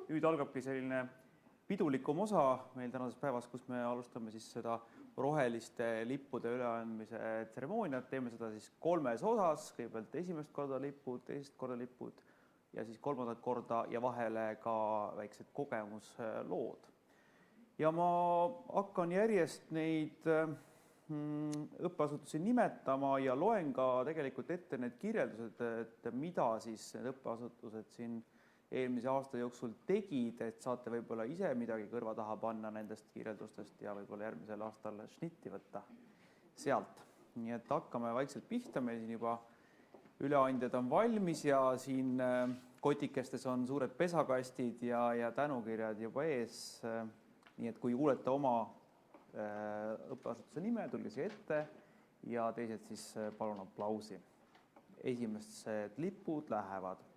nüüd algabki selline pidulikum osa meil tänases päevas, kus me alustame siis seda roheliste lippude üleandmise tseremooniat. Teeme seda siis 3 osas. Kõigepealt esimest korda lipud, teisest korda lipud ja siis 3. korda ja vahele ka väiksed kogemuslood. Ja ma hakkan järjest neid õppeasutusi nimetama ja loen ka tegelikult ette need kirjeldused, et mida siis need õppeasutused siin eelmise aasta jooksul tegid, et saate võib-olla ise midagi kõrva taha panna nendest kirjeldustest ja võib-olla järgmisel aastal šnitti võtta sealt. Nii et hakkame vaikselt pihta, meil siin juba üleandjad on valmis ja siin kotikestes on suured pesakastid ja tänukirjad juba ees. Nii et kui kuulete oma õppeasutuse nime, tulge siia ette ja teised siis palun aplausi. Esimesed lipud lähevad.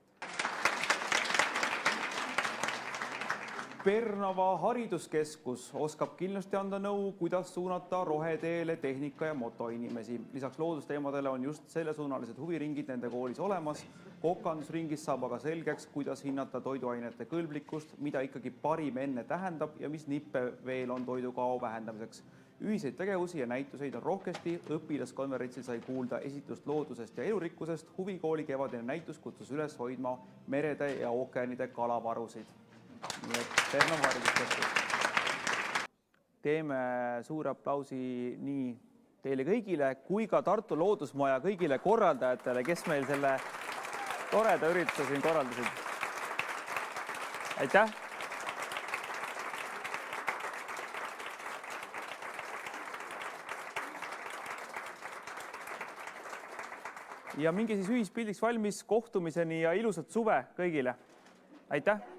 Pernova hariduskeskus oskab kindlasti anda nõu, kuidas suunata roheteele tehnika ja motoinimesi. Lisaks loodusteemadele on just sellesuunalised huviringid nende koolis olemas. Kokandusringis saab aga selgeks, kuidas hinnata toiduainete kõlblikkust, mida ikkagi parim enne tähendab ja mis nippe veel on toidukao vähendamiseks. Ühiseid tegevusi ja näituseid on rohkesti. Õpilaskonverentsil sai kuulda esitlust loodusest ja elurikkusest. Huvikooli kevadine näitus kutsus üles hoidma merede ja ookeanide kalavarusid. Nii et Pernova hariduskeskus. Teeme suure aplausi nii teile kõigile kui ka Tartu Loodusmaja kõigile korraldajatele, kes meil selle toreda ürituse siin korraldasid. Aitäh! Ja minge siis ühispildiks valmis, kohtumiseni ja ilusat suve kõigile. Aitäh!